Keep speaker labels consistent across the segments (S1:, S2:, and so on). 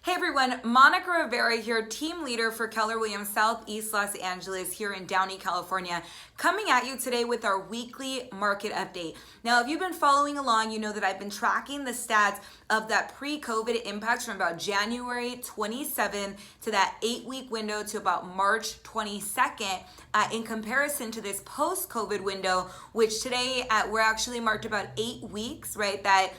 S1: Hey everyone, Monica Rivera here, team leader for Keller Williams Southeast Los Angeles here in Downey, California, coming at you today with our weekly market update. Now, if you've been following along, you know that I've been tracking the stats of that pre-COVID impact from about January 27 to that 8-week window to about March 22nd in comparison to this post-COVID window, which today we're actually marked about 8 weeks, right? That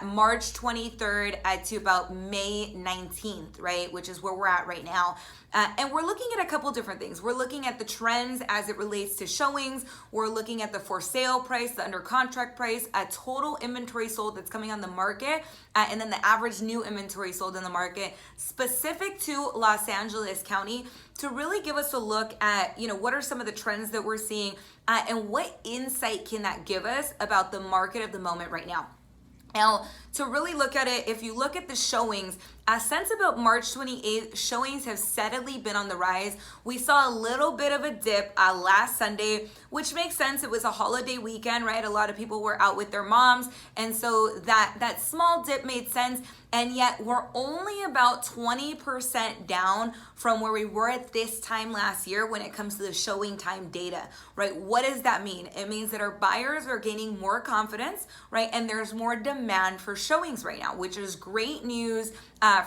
S1: March 23rd to about May 19th, right? Which is where we're at right now. And we're looking at a couple different things. We're looking at the trends as it relates to showings. We're looking at the for sale price, the under contract price, a total inventory sold that's coming on the market, and then the average new inventory sold in the market specific to Los Angeles County to really give us a look at, what are some of the trends that we're seeing and what insight can that give us about the market of the moment right now. Now, to really look at it, if you look at the showings, since about March 28th, showings have steadily been on the rise. We saw a little bit of a dip last Sunday, which makes sense. It was a holiday weekend, right? A lot of people were out with their moms. And so that small dip made sense. And yet we're only about 20% down from where we were at this time last year when it comes to the showing time data, right? What does that mean? It means that our buyers are gaining more confidence, right? And there's more demand for showings right now, which is great news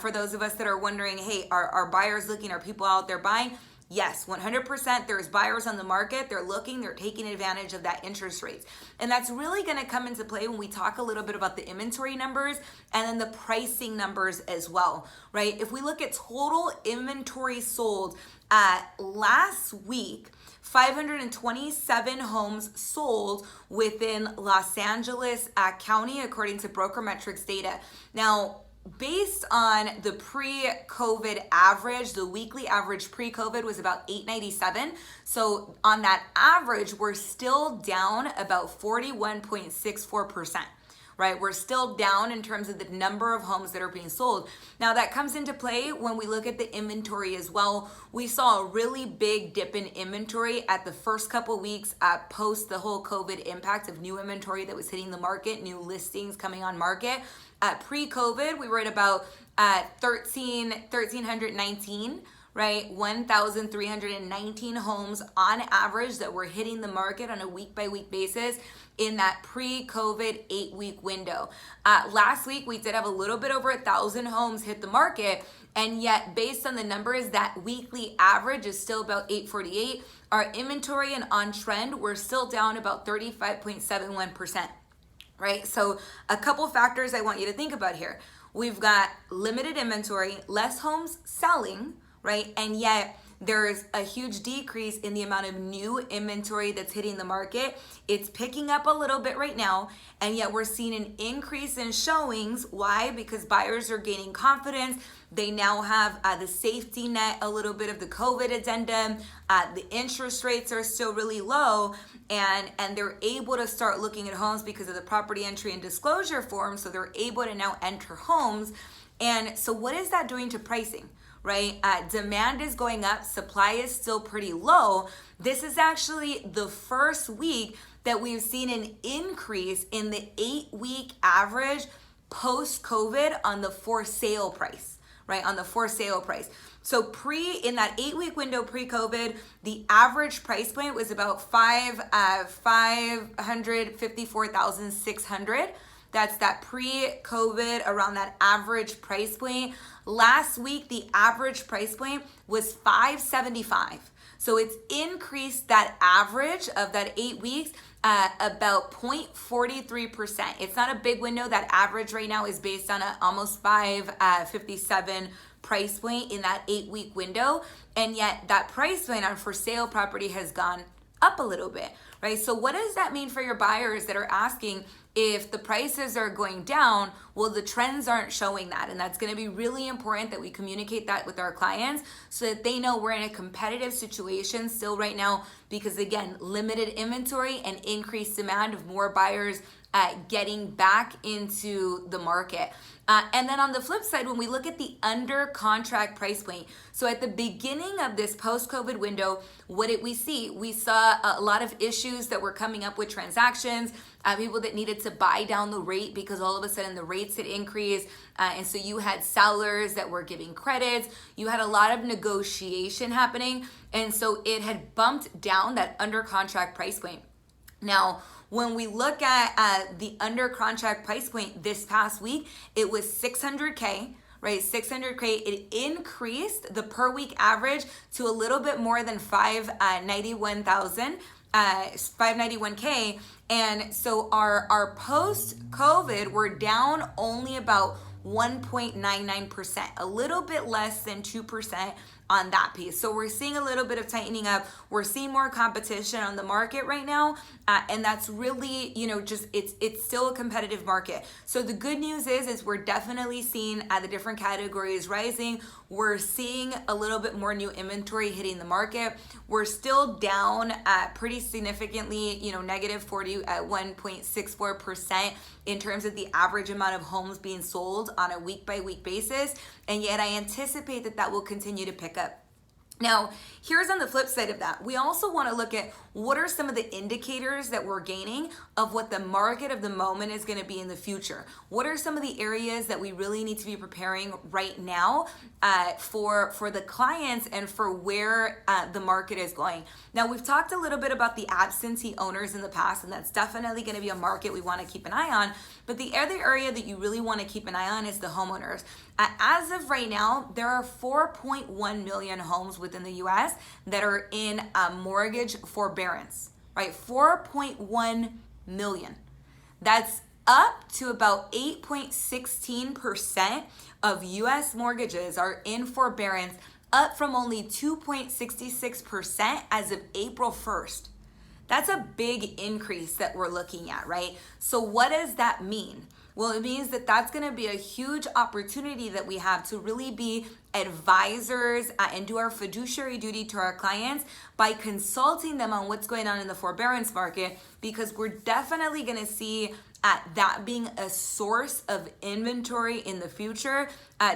S1: for those of us that are wondering, hey, are buyers looking? Are people out there buying? Yes, 100%. There's buyers on the market. They're looking, they're taking advantage of that interest rates. And that's really going to come into play when we talk a little bit about the inventory numbers and then the pricing numbers as well, right? If we look at total inventory sold last week, 527 homes sold within Los Angeles County, according to Broker Metrics data. Now, based on the pre-COVID average, the weekly average pre-COVID was about 897. So on that average, we're still down about 41.64%. Right? We're still down in terms of the number of homes that are being sold. Now that comes into play when we look at the inventory as well. We saw a really big dip in inventory at the first couple weeks post the whole COVID impact of new inventory that was hitting the market, new listings coming on market. Pre-COVID, we were at about 1,319, right? 1,319 homes on average that were hitting the market on a week-by-week basis in that pre-COVID 8-week window. Last week, we did have a little bit over 1,000 homes hit the market, and yet based on the numbers, that weekly average is still about 848. Our inventory and on trend, we're still down about 35.71%, right? So a couple factors I want you to think about here. We've got limited inventory, less homes selling, right? And yet there's a huge decrease in the amount of new inventory that's hitting the market. It's picking up a little bit right now, and yet we're seeing an increase in showings. Why? Because buyers are gaining confidence. They now have the safety net, a little bit of the COVID addendum. The interest rates are still really low, and they're able to start looking at homes because of the property entry and disclosure form, so they're able to now enter homes. And so what is that doing to pricing? Right? Demand is going up, supply is still pretty low. This is actually the first week that we've seen an increase in the 8-week average post-COVID on the for sale price, right? On the for sale price. So in that 8-week window pre-COVID, the average price point was about 554,600. That's that pre-COVID, around that average price point. Last week, the average price point was $575. So it's increased that average of that 8 weeks about 0.43%. It's not a big window. That average right now is based on a almost 557 price point in that 8-week window. And yet that price point on for sale property has gone up a little bit, right? So what does that mean for your buyers that are asking, if the prices are going down, well, the trends aren't showing that. And that's going to be really important that we communicate that with our clients so that they know we're in a competitive situation still right now because, again, limited inventory and increased demand of more buyers getting back into the market. And then on the flip side, when we look at the under contract price point, so at the beginning of this post-COVID window, what did we see? We saw a lot of issues that were coming up with transactions, people that needed to buy down the rate because all of a sudden the rates had increased. And so you had sellers that were giving credits. You had a lot of negotiation happening. And so it had bumped down that under contract price point. Now, when we look at the under contract price point this past week, it was 600K, right? 600K. It increased the per week average to a little bit more than 591K. And so our post-COVID, we're down only about 1.99%, a little bit less than 2% on that piece. So we're seeing a little bit of tightening up. We're seeing more competition on the market right now. And that's really, just it's still a competitive market. So the good news is we're definitely seeing the different categories rising. We're seeing a little bit more new inventory hitting the market. We're still down pretty significantly, negative 41.64% in terms of the average amount of homes being sold on a week by week basis. And yet I anticipate that will continue to pick up. Now, here's on the flip side of that. We also want to look at what are some of the indicators that we're gaining of what the market of the moment is going to be in the future. What are some of the areas that we really need to be preparing right now for the clients and for where the market is going. Now, we've talked a little bit about the absentee owners in the past, and that's definitely going to be a market we want to keep an eye on. But the other area that you really want to keep an eye on is the homeowners. As of right now, there are 4.1 million homes within the U.S. that are in mortgage forbearance, right? 4.1 million. That's up to about 8.16% of U.S. mortgages are in forbearance, up from only 2.66% as of April 1st. That's a big increase that we're looking at, right? So what does that mean? Well, it means that that's going to be a huge opportunity that we have to really be advisors and do our fiduciary duty to our clients by consulting them on what's going on in the forbearance market, because we're definitely going to see that being a source of inventory in the future,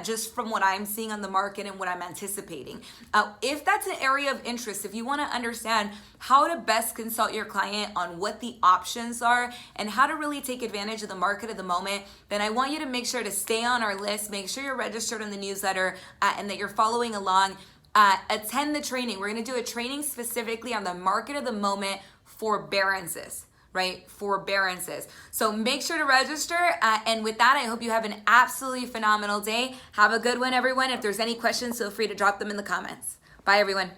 S1: just from what I'm seeing on the market and what I'm anticipating. If that's an area of interest, if you want to understand how to best consult your client on what the options are and how to really take advantage of the market at the moment, then I want you to make sure to stay on our list, make sure you're registered in the newsletter, and that you're following along. Attend the training. We're going to do a training specifically on the market of the moment, forbearances. Right? Forbearances. So make sure to register. And with that, I hope you have an absolutely phenomenal day. Have a good one, everyone. If there's any questions, feel free to drop them in the comments. Bye, everyone.